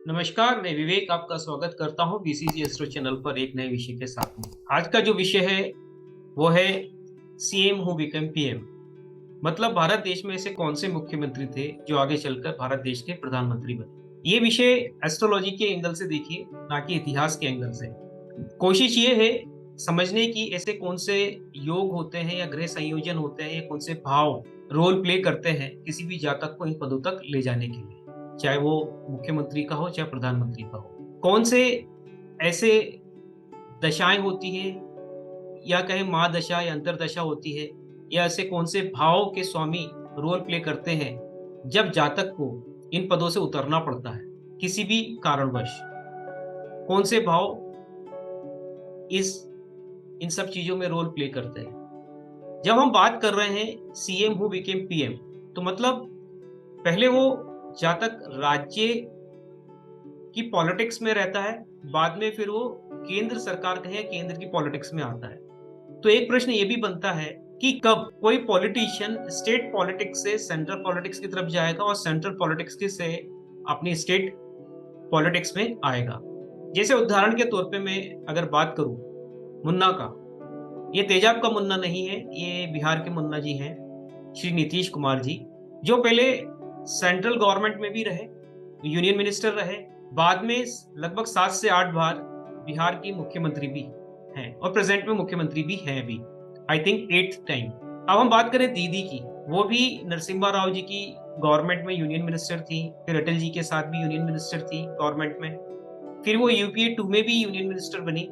नमस्कार, मैं विवेक आपका स्वागत करता हूँ बीसीजी एस्ट्रो चैनल पर एक नए विषय के साथ में। आज का जो विषय है वो है सीएम हु बिकम पीएम। मतलब भारत देश में ऐसे कौन से मुख्यमंत्री थे जो आगे चलकर भारत देश के प्रधानमंत्री बने। ये विषय एस्ट्रोलॉजी के एंगल से देखिए, ना कि इतिहास के एंगल से। कोशिश ये है समझने की ऐसे कौन से योग होते हैं या ग्रह संयोजन होते हैं या कौन से भाव रोल प्ले करते हैं किसी भी जातक को इन पदों तक ले जाने के लिए, चाहे वो मुख्यमंत्री का हो चाहे प्रधानमंत्री का हो। कौन से ऐसे दशाएं होती है या कहें महादशा या अंतरदशा होती है, या ऐसे कौन से भाव के स्वामी रोल प्ले करते हैं जब जातक को इन पदों से उतरना पड़ता है किसी भी कारणवश। कौन से भाव इस इन सब चीजों में रोल प्ले करते हैं। जब हम बात कर रहे हैं सीएम हु बिकेम पीएम, तो मतलब पहले वो जातक राज्य की पॉलिटिक्स में रहता है, बाद में फिर वो केंद्र सरकार कहे या केंद्र की पॉलिटिक्स में आता है। तो एक प्रश्न ये भी बनता है कि कब कोई पॉलिटिशियन स्टेट पॉलिटिक्स से सेंट्रल पॉलिटिक्स की तरफ जाएगा और सेंट्रल पॉलिटिक्स की से अपनी स्टेट पॉलिटिक्स में आएगा। जैसे उदाहरण के तौर पे मैं अगर बात करूं मुन्ना का, ये तेजाब का मुन्ना नहीं है, ये बिहार के मुन्ना जी हैं, श्री नीतीश कुमार जी, जो पहले सेंट्रल गवर्नमेंट में भी रहे, यूनियन मिनिस्टर रहे, बाद में लगभग 7 से 8 बार बिहार की मुख्यमंत्री भी हैं और प्रेजेंट में मुख्यमंत्री भी हैं अभी, आई थिंक 8th टाइम। अब हम बात करें दीदी की, वो भी नरसिम्हा राव जी की गवर्नमेंट में यूनियन मिनिस्टर थी, फिर अटल जी के साथ भी यूनियन मिनिस्टर थी गवर्नमेंट में, फिर वो यूपीए 2 में भी यूनियन मिनिस्टर बनी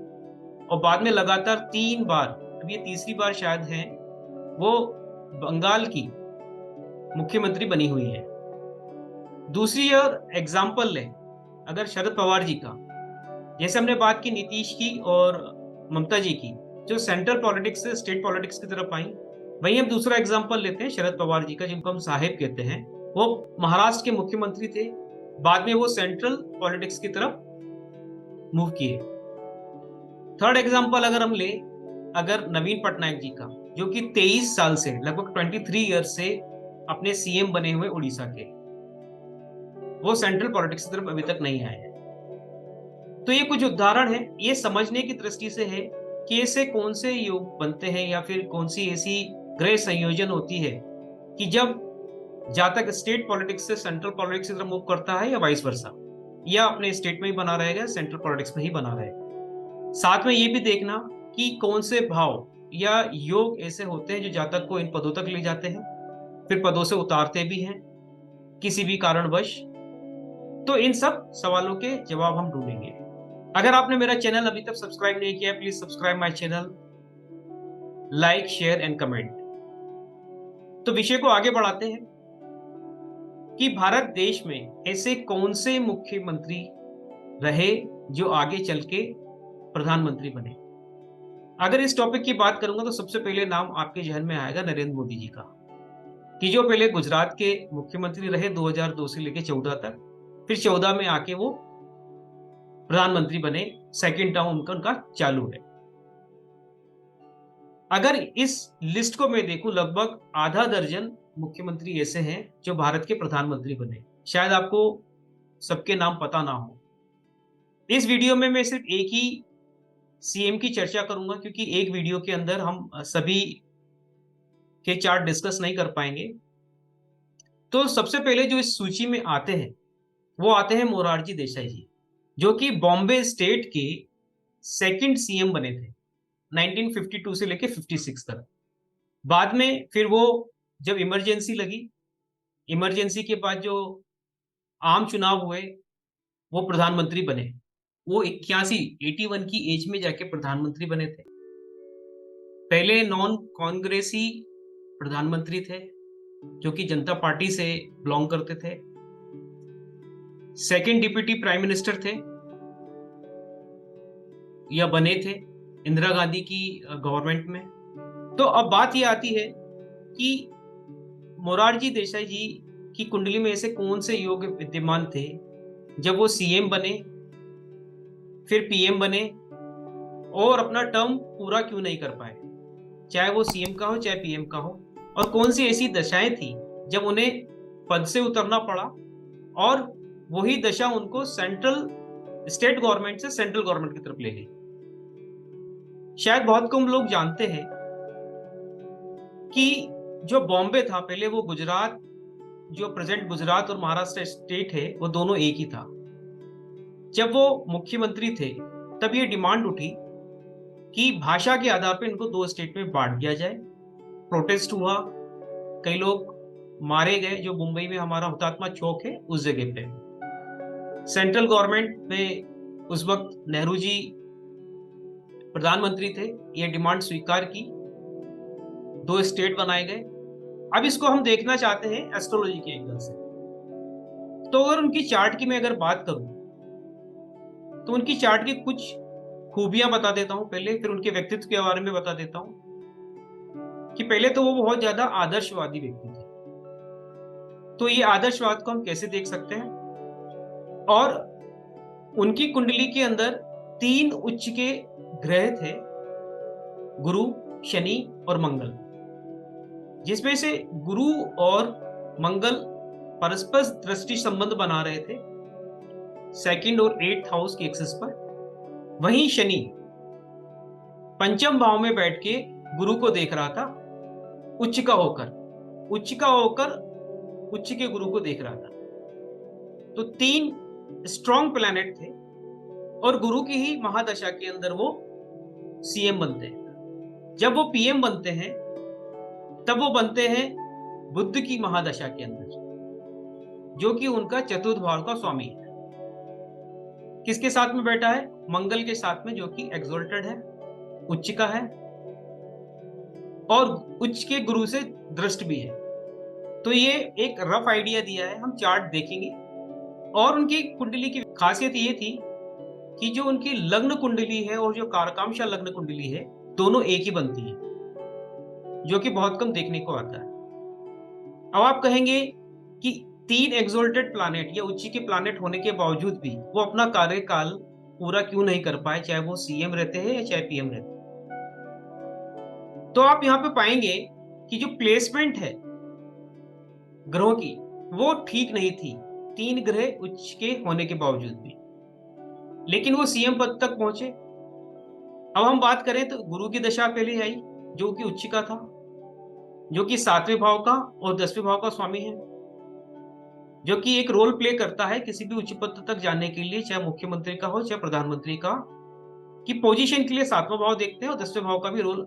और बाद में लगातार 3 बार, अब ये तीसरी बार शायद है, वो बंगाल की मुख्यमंत्री बनी हुई है। दूसरी और एग्जाम्पल लें अगर शरद पवार जी का, जैसे हमने बात की नीतीश की और ममता जी की, जो सेंट्रल पॉलिटिक्स से स्टेट पॉलिटिक्स की तरफ आई, वहीं हम दूसरा एग्जाम्पल लेते हैं शरद पवार जी का, जिनको हम साहेब कहते हैं। वो महाराष्ट्र के मुख्यमंत्री थे, बाद में वो सेंट्रल पॉलिटिक्स की तरफ मूव किए। थर्ड एग्जाम्पल अगर हम ले, अगर नवीन पटनायक जी का, जो कि 23 साल से लगभग 23 ईयर से अपने सीएम बने हुए उड़ीसा के, वो सेंट्रल पॉलिटिक्स की तरफ अभी तक नहीं आए हैं। तो ये कुछ उदाहरण है, ये समझने की दृष्टि से है कि ऐसे कौन से योग बनते हैं या फिर कौन सी ऐसी ग्रह संयोजन होती है कि जब जातक स्टेट पॉलिटिक्स से सेंट्रल पॉलिटिक्स की तरफ मूव करता है या वाइस वर्सा, या अपने स्टेट में ही बना रहेगा, सेंट्रल पॉलिटिक्स में ही बना रहेगा। साथ में ये भी देखना कि कौन से भाव या योग ऐसे होते हैं जो जातक को इन पदों तक ले जाते हैं, फिर पदों से उतारते भी हैं किसी भी कारणवश। तो इन सब सवालों के जवाब हम ढूंढेंगे। अगर आपने मेरा चैनल अभी तक सब्सक्राइब नहीं किया, please subscribe my channel, like share and comment. तो विषय को आगे बढ़ाते हैं कि भारत देश में ऐसे कौन से मुख्यमंत्री रहे जो आगे चल के प्रधानमंत्री बने। अगर इस टॉपिक की बात करूंगा तो सबसे पहले नाम आपके जहन में आएगा नरेंद्र मोदी जी का, कि जो पहले गुजरात के मुख्यमंत्री रहे 2002 से लेकर 14 तक, फिर 14 में आके वो प्रधानमंत्री बने, सेकंड टर्म उनका चालू है। अगर इस लिस्ट को मैं देखूं, लगभग आधा दर्जन मुख्यमंत्री ऐसे हैं जो भारत के प्रधानमंत्री बने। शायद आपको सबके नाम पता ना हो। इस वीडियो में मैं सिर्फ एक ही सीएम की चर्चा करूंगा, क्योंकि एक वीडियो के अंदर हम सभी के चार्ट डिस्कस नहीं कर पाएंगे। तो सबसे पहले जो इस सूची में आते हैं वो आते हैं मोरारजी देसाई जी, जो कि बॉम्बे स्टेट के सेकंड सीएम बने थे 1952 से लेके 56 तक। बाद में फिर वो जब इमरजेंसी लगी, इमरजेंसी के बाद जो आम चुनाव हुए, वो प्रधानमंत्री बने। वो 81 की एज में जाके प्रधानमंत्री बने थे। पहले नॉन कांग्रेसी प्रधानमंत्री थे जो कि जनता पार्टी से बिलोंग करते थे। सेकंड डिप्यूटी प्राइम मिनिस्टर थे या बने थे इंदिरा गांधी की गवर्नमेंट में। तो अब बात ये आती है कि मोरारजी देसाई जी की कुंडली में ऐसे कौन से योग विद्यमान थे जब वो सीएम बने, फिर पीएम बने और अपना टर्म पूरा क्यों नहीं कर पाए, चाहे वो सीएम का हो चाहे पीएम का हो। और कौन सी ऐसी दशाएं थी जब उन्हें पद से उतरना पड़ा और वही दशा उनको स्टेट गवर्नमेंट से सेंट्रल गवर्नमेंट की तरफ ले गई। शायद बहुत कम लोग जानते हैं कि जो बॉम्बे था पहले, वो गुजरात, जो प्रेजेंट गुजरात और महाराष्ट्र स्टेट है, वो दोनों एक ही था। जब वो मुख्यमंत्री थे तब ये डिमांड उठी कि भाषा के आधार पर इनको दो स्टेट में बांट दिया जाए। प्रोटेस्ट हुआ, कई लोग मारे गए, जो मुंबई में हमारा हुतात्मा चौक है उस जगह पे। सेंट्रल गवर्नमेंट में उस वक्त नेहरू जी प्रधानमंत्री थे, ये डिमांड स्वीकार की, दो स्टेट बनाए गए। अब इसको हम देखना चाहते हैं एस्ट्रोलॉजी के एंगल से। तो अगर उनकी चार्ट की मैं अगर बात करूं तो उनकी चार्ट की कुछ खूबियां बता देता हूं पहले, फिर उनके व्यक्तित्व के बारे में बता देता हूं कि पहले तो वो बहुत ज्यादा आदर्शवादी व्यक्ति थे। तो ये आदर्शवाद को हम कैसे देख सकते हैं, और उनकी कुंडली के अंदर 3 उच्च के ग्रह थे, गुरु, शनि और मंगल, जिसमें से गुरु और मंगल परस्पर दृष्टि संबंध बना रहे थे 2nd और 8th हाउस के एक्सिस पर। वहीं शनि पंचम भाव में बैठ के गुरु को देख रहा था, उच्च का होकर उच्च के गुरु को देख रहा था। तो 3 स्ट्रॉन्ग प्लैनेट थे, और गुरु की ही महादशा के अंदर वो सीएम बनते हैं। जब वो पीएम बनते हैं तब वो बनते हैं बुध की महादशा के अंदर, जो कि उनका चतुर्थ भाव का स्वामी है। किसके साथ में बैठा है? मंगल के साथ में, जो कि एक्सोल्टेड है, उच्च का है, और उच्च के गुरु से दृष्ट भी है। तो ये एक रफ आइडिया दिया है, हम चार्ट देखेंगे। और उनकी कुंडली की खासियत ये थी कि जो उनकी लग्न कुंडली है और जो कारकांशा लग्न कुंडली है, दोनों एक ही बनती है, जो कि बहुत कम देखने को आता है। अब आप कहेंगे कि 3 एक्सोल्टेड प्लैनेट या उच्च के प्लैनेट होने के बावजूद भी वो अपना कार्यकाल पूरा क्यों नहीं कर पाए, चाहे वो सीएम रहते हैं या चाहे पीएम रहते हैं। तो आप यहां पे पाएंगे कि जो प्लेसमेंट है ग्रहों की, वो ठीक नहीं थी, 3 ग्रह उच्च के होने के बावजूद भी, लेकिन वो सीएम पद तक पहुंचे। अब हम बात करें तो गुरु की दशा पहले आई, जो कि उच्च का था, जो कि 7वें भाव का और 10वें भाव का स्वामी है, जो कि एक रोल प्ले करता है किसी भी उच्च पद तक जाने के लिए, चाहे मुख्यमंत्री का हो चाहे प्रधानमंत्री का, कि पोजीशन के लिए 7वां भाव देखते हैं और 10वें भाव का भी रोल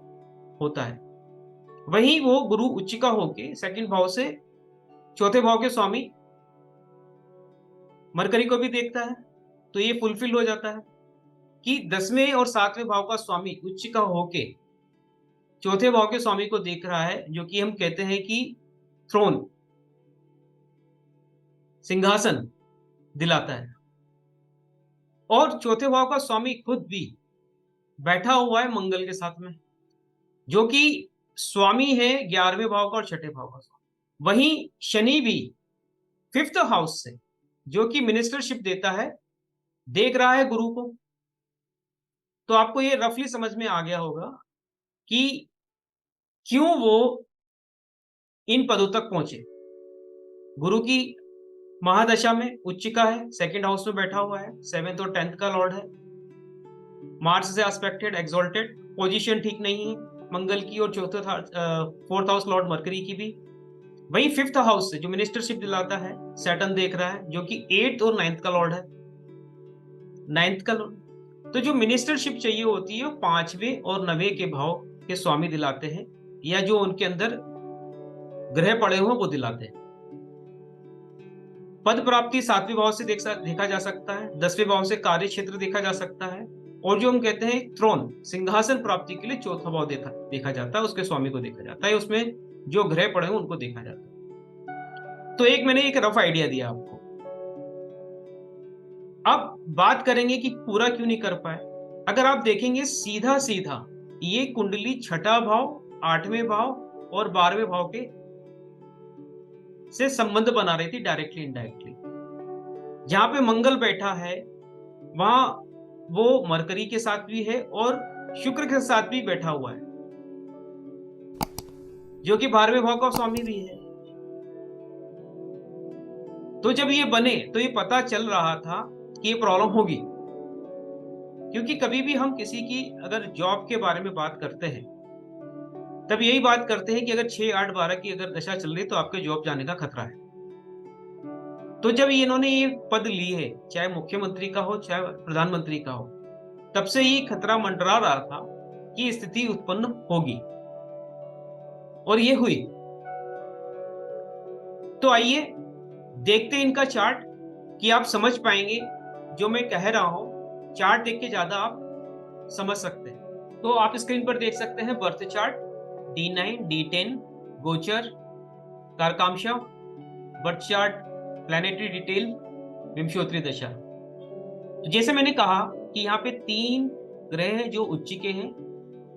होता है। वहीं वो गुरु उच्च का होके 2nd भाव से 4थे भाव के स्वामी मरकरी को भी देखता है। तो ये फुलफिल हो जाता है कि 10वें और 7वें भाव का स्वामी उच्च का होके 4थे भाव के स्वामी को देख रहा है, जो कि हम कहते हैं कि थ्रोन, सिंहासन दिलाता है। और 4थे भाव का स्वामी खुद भी बैठा हुआ है मंगल के साथ में, जो कि स्वामी है 11वें भाव का और 6ठे भाव का स्वामी। वहीं शनि भी 5th हाउस से, जो कि मिनिस्टरशिप देता है, देख रहा है गुरु को। तो आपको ये रफली समझ में आ गया होगा कि क्यों वो इन पदों तक पहुंचे। गुरु की महादशा में उच्च का है, 2nd हाउस में बैठा हुआ है, 7th और 10th का लॉर्ड है, मार्स से एस्पेक्टेड, एक्सोल्टेड, पोजीशन ठीक नहीं है मंगल की, और 4th हाउस लॉर्ड मरकरी की भी। वही 5th हाउस से जो मिनिस्टरशिप दिलाता है, सैटर्न देख रहा है, जो कि 8th और 9th का लॉर्ड है, 9th का लॉर्ड। तो जो मिनिस्टरशिप चाहिए होती है वो 5वें और 9वें के भाव के स्वामी दिलाते हैं, या जो उनके अंदर ग्रह पड़े हुए वो दिलाते हैं। पद प्राप्ति 7वें भाव से देखा जा सकता है, 10वें भाव से कार्य क्षेत्र देखा जा सकता है, और जो हम कहते हैं थ्रोन, सिंहासन प्राप्ति के लिए 4था भाव देखा जाता है, उसके स्वामी को देखा जाता है, उसमें जो ग्रह पड़े हैं उनको देखा जाता है। तो मैंने एक रफ आइडिया दिया आपको। अब बात करेंगे कि पूरा क्यों नहीं कर पाए। अगर आप देखेंगे सीधा सीधा, ये कुंडली 6ठा भाव, 8वें भाव और 12वें भाव के से संबंध बना रही थी, डायरेक्टली इनडायरेक्टली। जहां पे मंगल बैठा है वहां वो मरकरी के साथ भी है और शुक्र के साथ भी बैठा हुआ है, जो कि 12वें भाव का स्वामी भी है। तो जब ये बने तो ये पता चल रहा था कि ये प्रॉब्लम होगी, क्योंकि कभी भी हम किसी की अगर जॉब के बारे में बात करते हैं तब यही बात करते हैं कि अगर 6, 8, 12 की अगर दशा चल रही है तो आपके जॉब जाने का खतरा है। तो जब इन्होंने ये पद ली है, चाहे मुख्यमंत्री का हो चाहे प्रधानमंत्री का हो, तब से ये खतरा मंडरा रहा था कि स्थिति उत्पन्न होगी, और ये हुई। तो आइए देखते हैं इनका चार्ट कि आप समझ पाएंगे जो मैं कह रहा हूं। चार्ट देख के ज्यादा आप समझ सकते हैं। तो आप स्क्रीन पर देख सकते हैं बर्थ चार्ट, D9, D10, गोचर, कारकांशा, बर्थ चार्ट, प्लैनेटरी डिटेल, विंशोत्तरी दशा। तो जैसे मैंने कहा कि यहाँ पे 3 ग्रह हैं जो उच्चिके हैं।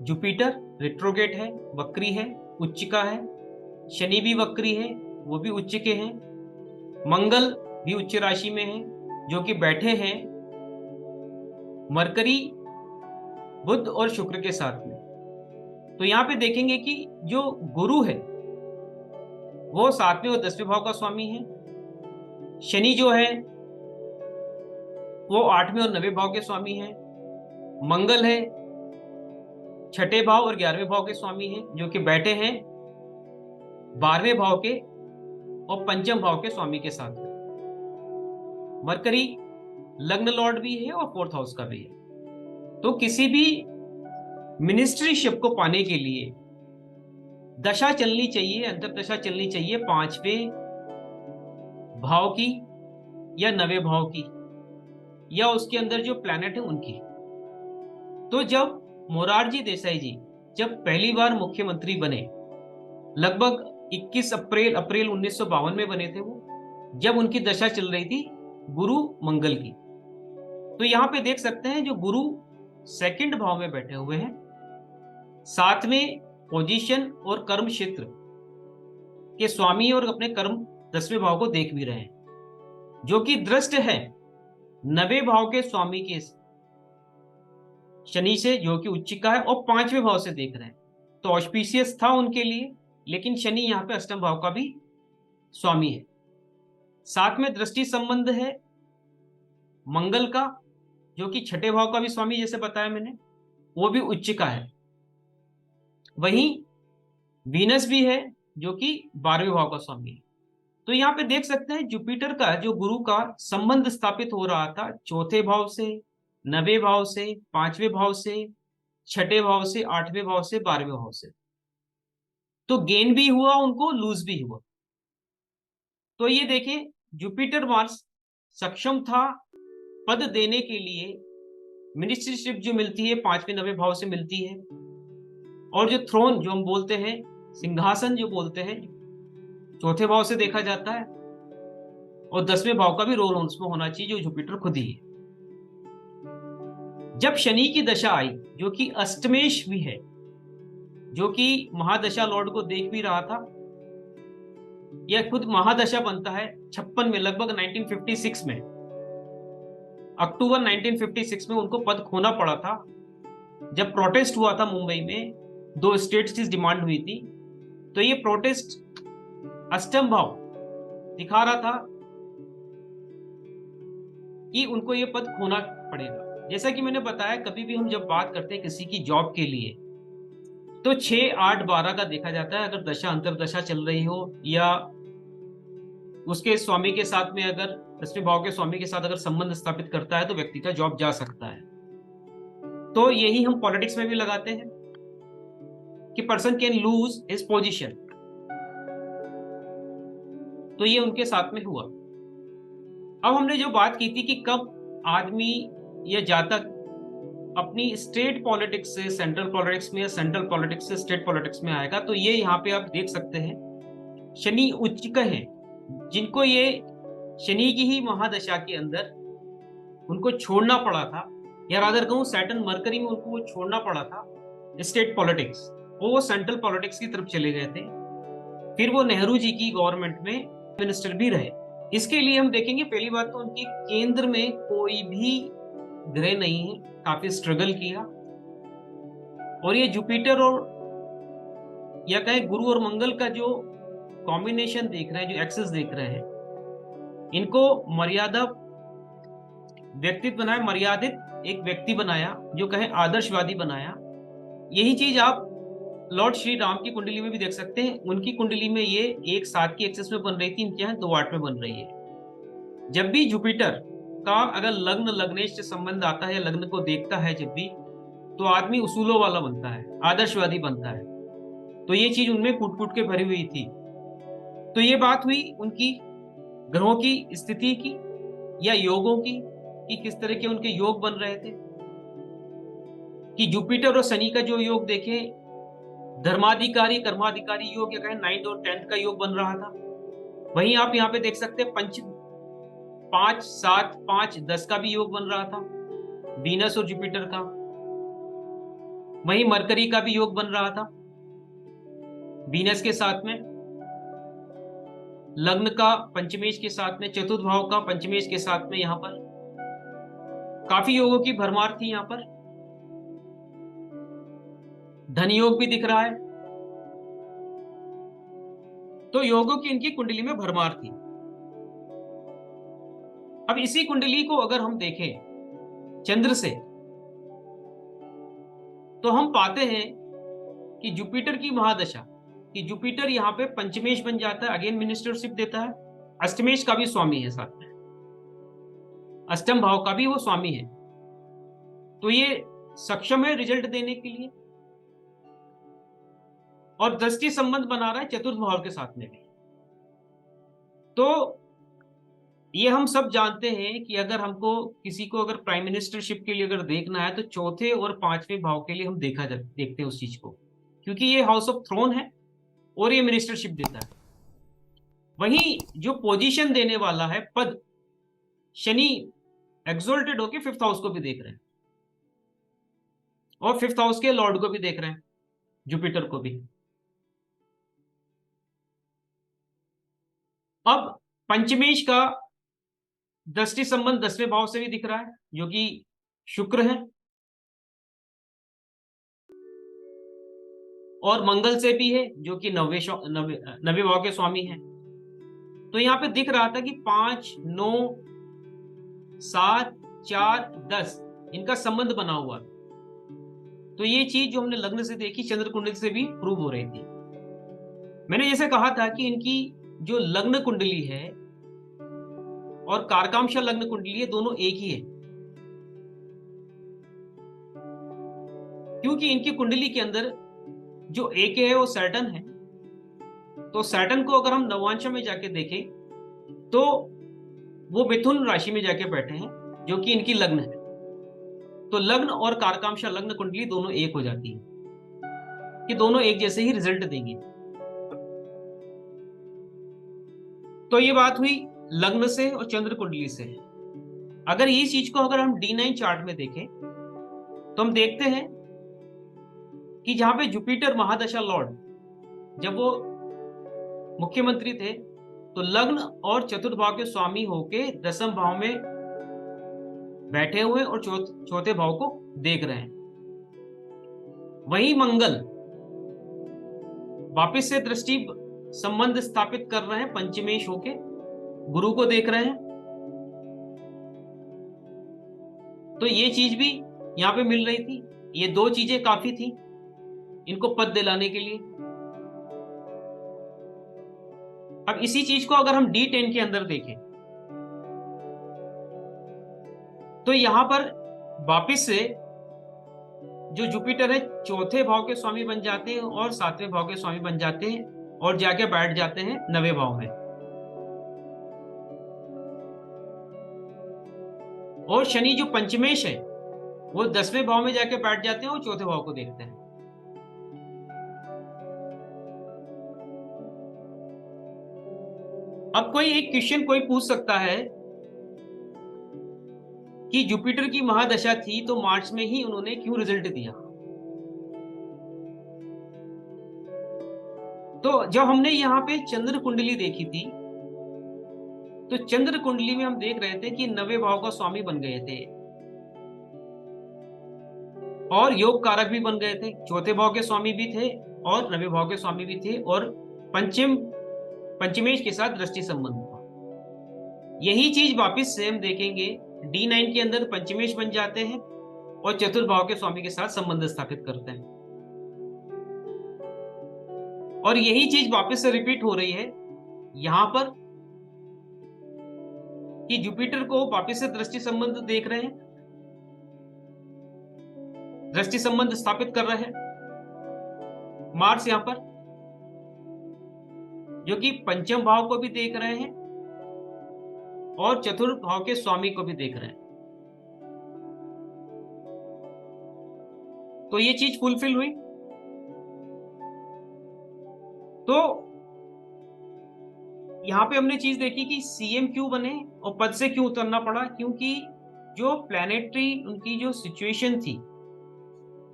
जुपिटर रेट्रोगेट है, वक्री है, उच्चिका है। शनि भी वक्री है, वो भी उच्चिके हैं। मंगल भी उच्च राशि में है, जो कि बैठे हैं मरकरी, बुध और शुक्र के साथ में। तो यहाँ पे देखेंगे कि जो गुरु है वो 7वें और 10वें भाव का स्वामी है। शनि जो है वो 8वें और 9वें भाव के स्वामी है। मंगल है 6ठे भाव और 11वें भाव के स्वामी हैं, जो कि बैठे हैं 12वें भाव के और पंचम भाव के स्वामी के साथ में। मरकरी लग्न लॉर्ड भी है और 4th हाउस का भी है। तो किसी भी मिनिस्ट्रीशिप को पाने के लिए दशा चलनी चाहिए, अंतर्दशा चलनी चाहिए 5वें भाव की या 9वें भाव की, या उसके अंदर जो प्लैनेट है उनकी। तो जब मोरारजी देसाई जी जब पहली बार मुख्यमंत्री बने, लगभग 21 अप्रैल 1952 में बने थे वो, जब उनकी दशा चल रही थी गुरु मंगल की। तो यहां पे देख सकते हैं जो गुरु 2nd भाव में बैठे हुए हैं, 7वें पोजीशन और कर्म क्षेत्र के स्वामी और अपने कर्म 10वें भाव को देख भी रहे हैं, जो कि दृष्ट है 9वें भाव के स्वामी के शनि से, जो कि उच्चिका है, और 5वें भाव से देख रहे हैं। तो ऑस्पिशियस था उनके लिए, लेकिन शनि यहाँ पे अष्टम भाव का भी स्वामी है। साथ में दृष्टि संबंध है मंगल का, जो कि 6ठे भाव का भी स्वामी, जैसे बताया मैंने, वो भी उच्चिका है। वहीं वीनस भी है जो कि 12वें भाव का स्वामी है। तो यहाँ पे देख सकते हैं जुपिटर का जो गुरु का संबंध स्थापित हो रहा था 4थे भाव से, 9वें भाव से, 5वें भाव से, 6ठे भाव से, 8वें भाव से, 12वें भाव से। तो गेन भी हुआ उनको, लूज भी हुआ। तो ये देखें जुपिटर मार्स सक्षम था पद देने के लिए। मिनिस्ट्रीशिप जो मिलती है 5वें 9वें भाव से मिलती है, और जो थ्रोन जो हम बोलते हैं, सिंहासन जो बोलते हैं, 4थे भाव से देखा जाता है, और 10वें भाव का भी रोल उसमें होना चाहिए, जो जुपिटर खुद ही है। जब शनि की दशा आई, जो कि अष्टमेश भी है, जो कि महादशा लॉर्ड को देख भी रहा था, यह खुद महादशा बनता है 56 में, लगभग 1956 में, अक्टूबर 1956 में उनको पद खोना पड़ा था। जब प्रोटेस्ट हुआ था मुंबई में, 2 स्टेट्स की डिमांड हुई थी, तो ये प्रोटेस्ट अष्टम भाव दिखा रहा था कि उनको ये पद खोना पड़ेगा। जैसा कि मैंने बताया, कभी भी हम जब बात करते हैं किसी की जॉब के लिए, तो 6, 8, 12 का देखा जाता है। अगर दशा अंतरदशा चल रही हो, या उसके स्वामी के साथ में, अगर 10वें भाव के स्वामी के साथ अगर संबंध स्थापित करता है, तो व्यक्ति का जॉब जा सकता है। तो यही हम पॉलिटिक्स में भी लगाते हैं कि person can lose his position. तो ये उनके साथ में हुआ। अब हमने जो बात की थी कि कब आदमी या जातक अपनी स्टेट पॉलिटिक्स से सेंट्रल पॉलिटिक्स में, या सेंट्रल पॉलिटिक्स से स्टेट पॉलिटिक्स में आएगा, तो ये यहाँ पे आप देख सकते हैं शनि उच्चिक है, जिनको ये शनि की ही महादशा के अंदर उनको छोड़ना पड़ा था, या रादर कहूं सैटर्न मरकरी में उनको वो छोड़ना पड़ा था स्टेट पॉलिटिक्स, वो सेंट्रल पॉलिटिक्स की तरफ चले गए थे। फिर वो नेहरू जी की गवर्नमेंट में मिनिस्टर भी रहे। इसके लिए हम देखेंगे, पहली बात तो उनकी केंद्र में कोई भी ग्रह नहीं है, काफी स्ट्रगल किया। और ये जुपिटर और या कहें गुरु और मंगल का जो कॉम्बिनेशन देख रहे हैं, जो एक्सेस देख रहे हैं, इनको मर्यादा व्यक्तित्व बनाया, मर्यादित एक व्यक्ति बनाया, जो कहे आदर्शवादी बनाया। यही चीज आप लॉर्ड श्री राम की कुंडली में भी देख सकते हैं। उनकी कुंडली में ये 1/7 की एक्सेस में बन रही थी, इनके यहाँ 2/8 में बन रही है। जब भी जुपिटर का अगर लग्न लग्नेश से संबंध आता है या लग्न को देखता है जब भी, तो आदमी उसूलों वाला बनता है, आदर्शवादी बनता है। तो ये चीज उनमें कूट कूट के भरी हुई थी। तो ये बात हुई उनकी ग्रहों की स्थिति की या योगों की, कि किस तरह के उनके योग बन रहे थे। कि जुपिटर और शनि का जो योग देखे, धर्माधिकारी कर्माधिकारी योग या कहें 9th और 10th का योग बन रहा था। वहीं आप यहाँ पे देख सकते हैं 5, 7, 5, 10 का भी योग बन रहा था, वीनस और जुपिटर का। वहीं मरकरी का भी योग बन रहा था वीनस के साथ में, लग्न का पंचमेश के साथ में, चतुर्थ भाव का पंचमेश के साथ में। यहाँ पर काफी योगों की भरमार थी। यहाँ पर धन योग भी दिख रहा है। तो योगों की इनकी कुंडली में भरमार थी। अब इसी कुंडली को अगर हम देखें चंद्र से, तो हम पाते हैं कि जुपिटर की महादशा, कि जुपिटर यहाँ पे पंचमेश बन जाता है, अगेन मिनिस्टरशिप देता है। अष्टमेश का भी स्वामी है साथ में, अष्टम भाव का भी वो स्वामी है। तो ये सक्षम है रिजल्ट देने के लिए, और दृष्टि संबंध बना रहा है चतुर्थ भाव के साथ में भी। तो ये हम सब जानते हैं कि अगर हमको किसी को अगर प्राइम मिनिस्टरशिप के लिए अगर देखना है, तो चौथे और 5वें भाव के लिए हम देखते हैं उस चीज को, क्योंकि ये हाउस ऑफ थ्रोन है और ये मिनिस्टरशिप देता है। वहीं जो पोजीशन देने वाला है पद, शनि एक्सोल्टेड होके 5th हाउस को भी देख रहे हैं, और 5th हाउस के लॉर्ड को भी देख रहे हैं, जुपिटर को भी। अब पंचमेश का दृष्टि संबंध 10वें भाव से भी दिख रहा है, जो कि शुक्र है, और मंगल से भी है, जो कि 9वें भाव के स्वामी है। तो यहां पे दिख रहा था कि 5, 9, 7, 4, 10 इनका संबंध बना हुआ। तो ये चीज जो हमने लग्न से देखी, चंद्र कुंडली से भी प्रूव हो रही थी। मैंने जैसे कहा था कि इनकी जो लग्न कुंडली है और कारकांशा लग्न कुंडली है, दोनों एक ही है, क्योंकि इनकी कुंडली के अंदर जो एक है वो सैटर्न है। तो सैटर्न को अगर हम नवांश में जाके देखें, तो वो मिथुन राशि में जाके बैठे हैं, जो कि इनकी लग्न है। तो लग्न और कारकांशा लग्न कुंडली दोनों एक हो जाती है, कि दोनों एक जैसे ही रिजल्ट देंगे। तो ये बात हुई लग्न से और चंद्र कुंडली से। अगर ये चीज को अगर हम D9 चार्ट में देखें, तो हम देखते हैं कि जहां पे जुपिटर महादशा लॉर्ड, जब वो मुख्यमंत्री थे, तो लग्न और चतुर्थ भाव के स्वामी होके 10वें भाव में बैठे हुए और चौथे भाव को देख रहे हैं। वहीं मंगल वापस से दृष्टि संबंध स्थापित कर रहे हैं, पंचमेश होके गुरु को देख रहे हैं। तो ये चीज भी यहां पे मिल रही थी। ये दो चीजें काफी थी इनको पद दिलाने के लिए। अब इसी चीज को अगर हम D10 के अंदर देखें, तो यहां पर वापिस से जो जुपिटर है चौथे भाव के स्वामी बन जाते हैं और 7वें भाव के स्वामी बन जाते हैं, और जाके बैठ जाते हैं 9वें भाव में। और शनि जो पंचमेश है वो 10वें भाव में जाके बैठ जाते हैं और चौथे भाव को देखते हैं। अब कोई एक क्वेश्चन कोई पूछ सकता है कि जुपिटर की महादशा थी तो मार्च में ही उन्होंने क्यों रिजल्ट दिया। तो जब हमने यहाँ पे चंद्र कुंडली देखी थी, तो चंद्र कुंडली में हम देख रहे थे कि 9वें भाव का स्वामी बन गए थे और योग कारक भी बन गए थे, चौथे भाव के स्वामी भी थे और 9वें भाव के स्वामी भी थे, और पंचमेश के साथ दृष्टि संबंध था। यही चीज वापिस से हम देखेंगे D9 के अंदर पंचमेश बन जाते हैं और चतुर्थ भाव के स्वामी के साथ संबंध स्थापित करते हैं। और यही चीज वापस से रिपीट हो रही है यहां पर कि जुपिटर को वापस से दृष्टि संबंध देख रहे हैं, दृष्टि संबंध स्थापित कर रहे हैं। मार्स यहां पर जो कि पंचम भाव को भी देख रहे हैं और चतुर्थ भाव के स्वामी को भी देख रहे हैं। तो ये चीज फुलफिल हुई। तो यहां पे हमने चीज देखी कि सीएम क्यों बने और पद से क्यों उतरना पड़ा, क्योंकि जो प्लैनेटरी उनकी जो सिचुएशन थी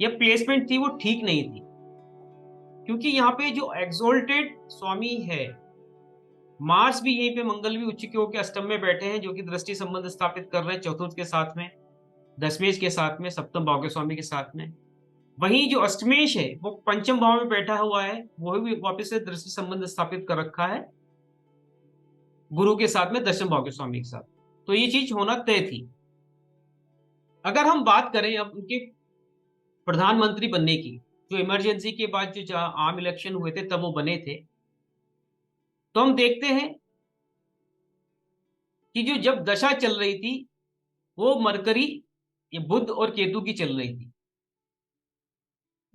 या प्लेसमेंट थी वो ठीक नहीं थी। क्योंकि यहाँ पे जो एक्सोल्टेड स्वामी है, मार्स भी यहीं पे, मंगल भी उच्च के होकर अष्टम में बैठे हैं, जो कि दृष्टि संबंध स्थापित कर रहे हैं चतुर्थ के साथ में, दशमेश के साथ में, सप्तम भाव के स्वामी के साथ में। वहीं जो अष्टमेश है वो पंचम भाव में बैठा हुआ है, वो भी वापस से दृष्टि संबंध स्थापित कर रखा है गुरु के साथ में, दशम भाव के स्वामी के साथ। तो ये चीज होना तय थी। अगर हम बात करें अब उनके प्रधानमंत्री बनने की, जो इमरजेंसी के बाद जो आम इलेक्शन हुए थे तब वो बने थे, तो हम देखते हैं कि जो जब दशा चल रही थी वो मरकरी, ये बुध और केतु की चल रही थी।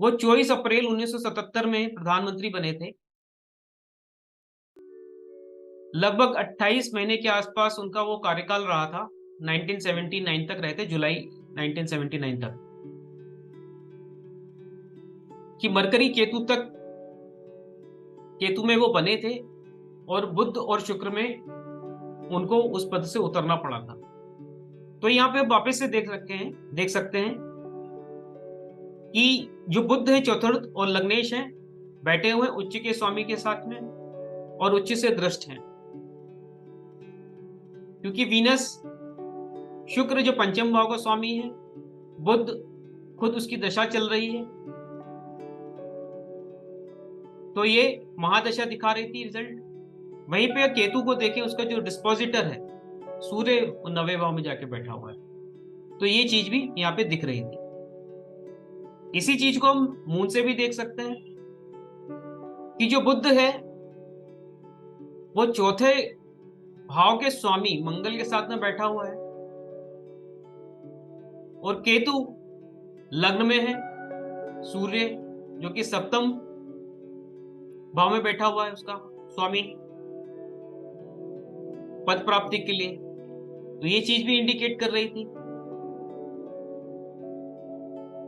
वो 24 अप्रैल 1977 में प्रधानमंत्री बने थे। लगभग 28 महीने के आसपास उनका वो कार्यकाल रहा था, 1979 तक रहे थे, जुलाई 1979 तक, कि मरकरी केतु तक, केतु में वो बने थे और बुध और शुक्र में उनको उस पद से उतरना पड़ा था। तो यहाँ पे वापस से देख सकते हैं कि जो बुध है चतुर्थ और लग्नेश है, बैठे हुए उच्च के स्वामी के साथ में और उच्च से दृष्ट हैं। क्योंकि वीनस, शुक्र जो पंचम भाव का स्वामी है, बुध खुद उसकी दशा चल रही है, तो ये महादशा दिखा रही थी रिजल्ट। वहीं पे केतु को देखें, उसका जो डिस्पोजिटर है सूर्य 9वें भाव में जाके बैठा हुआ है, तो ये चीज भी यहाँ पे दिख रही थी। इसी चीज को हम मून से भी देख सकते हैं कि जो बुध है वो चौथे भाव के स्वामी मंगल के साथ में बैठा हुआ है और केतु लग्न में है, सूर्य जो कि सप्तम भाव में बैठा हुआ है, उसका स्वामी पद प्राप्ति के लिए। तो ये चीज भी इंडिकेट कर रही थी।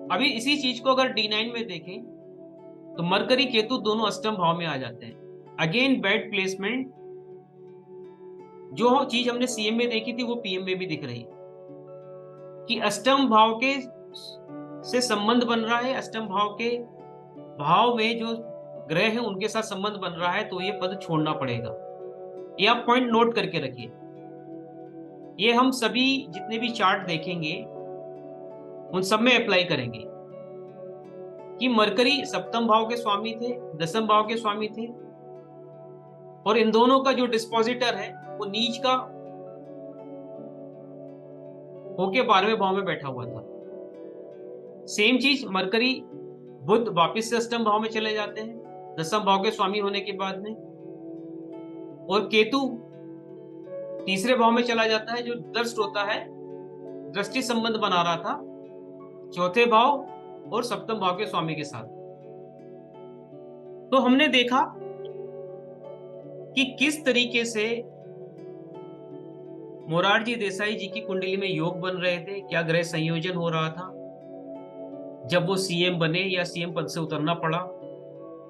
अभी इसी चीज को अगर D9 में देखें तो मरकरी केतु दोनों अष्टम भाव में आ जाते हैं। Again bad placement. जो चीज हमने सीएम में देखी थी वो पीएम में भी दिख रही है कि अष्टम भाव के से संबंध बन रहा है, अष्टम भाव के भाव में जो ग्रह हैं उनके साथ संबंध बन रहा है, तो ये पद छोड़ना पड़ेगा। ये आप पॉइंट नोट करके रखिए। ये हम सभी जितने भी चार्ट देखेंगे उन सब में अप्लाई करेंगे कि मरकरी सप्तम भाव के स्वामी थे, दसम भाव के स्वामी थे, और इन दोनों का जो डिस्पोजिटर है वो नीच का होके 12वें भाव में बैठा हुआ था। सेम चीज मरकरी बुध वापिस से अष्टम भाव में चले जाते हैं दसम भाव के स्वामी होने के बाद में, और केतु तीसरे भाव में चला जाता है, जो दृष्ट होता है, दृष्टि संबंध बना रहा था चौथे भाव और सप्तम भाव के स्वामी के साथ। तो हमने देखा कि किस तरीके से मोरारजी देसाई जी की कुंडली में योग बन रहे थे, क्या ग्रह संयोजन हो रहा था जब वो सीएम बने या सीएम पद से उतरना पड़ा,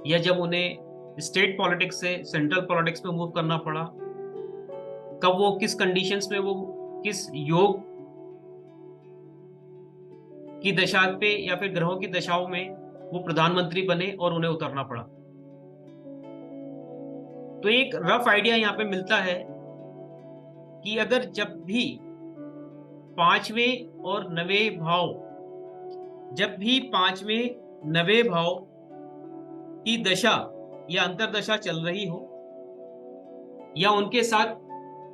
या जब उन्हें स्टेट पॉलिटिक्स से सेंट्रल पॉलिटिक्स में मूव करना पड़ा, कब वो किस कंडीशंस में, वो किस योग की दशा पे या फिर ग्रहों की दशाओं में वो प्रधानमंत्री बने और उन्हें उतरना पड़ा। तो एक रफ आइडिया यहाँ पे मिलता है कि अगर जब भी पांचवें और नवें भाव, जब भी पांचवें नवें भाव की दशा या अंतरदशा चल रही हो, या उनके साथ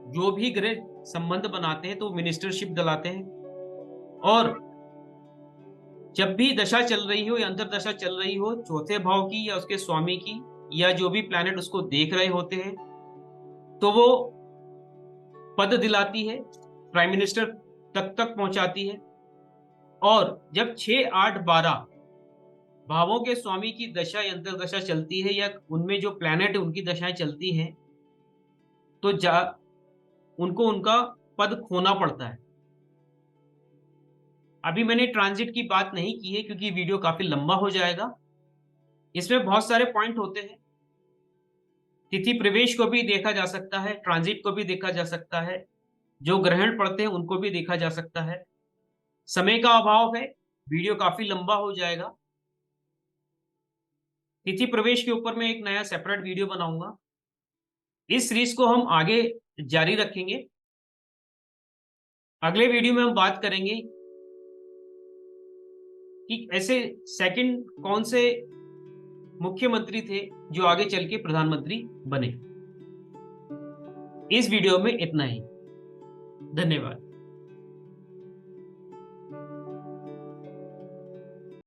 जो भी ग्रह संबंध बनाते हैं तो मिनिस्टरशिप दिलाते हैं। और जब भी दशा चल रही हो या अंतर्दशा चल रही हो चौथे भाव की या उसके स्वामी की, या जो भी प्लैनेट उसको देख रहे होते हैं, तो वो पद दिलाती है, प्राइम मिनिस्टर तक पहुंचाती है। और जब 6, 8, 12 भावों के स्वामी की दशा या अंतर्दशा चलती है, या उनमें जो प्लैनेट है उनकी दशाएं चलती हैं, तो उनको उनका पद खोना पड़ता है। अभी मैंने ट्रांजिट की बात नहीं की है क्योंकि वीडियो काफी लंबा हो जाएगा। इसमें बहुत सारे पॉइंट होते हैं। तिथि प्रवेश को भी देखा जा सकता है, ट्रांजिट को भी देखा जा सकता है, जो ग्रहण पड़ते हैं उनको भी देखा जा सकता है। समय का अभाव है, वीडियो काफी लंबा हो जाएगा। तिथि प्रवेश के ऊपर मैं एक नया सेपरेट वीडियो बनाऊंगा। इस सीरीज को हम आगे जारी रखेंगे। अगले वीडियो में हम बात करेंगे कि ऐसे सेकंड कौन से मुख्यमंत्री थे जो आगे चल के प्रधानमंत्री बने। इस वीडियो में इतना ही। धन्यवाद।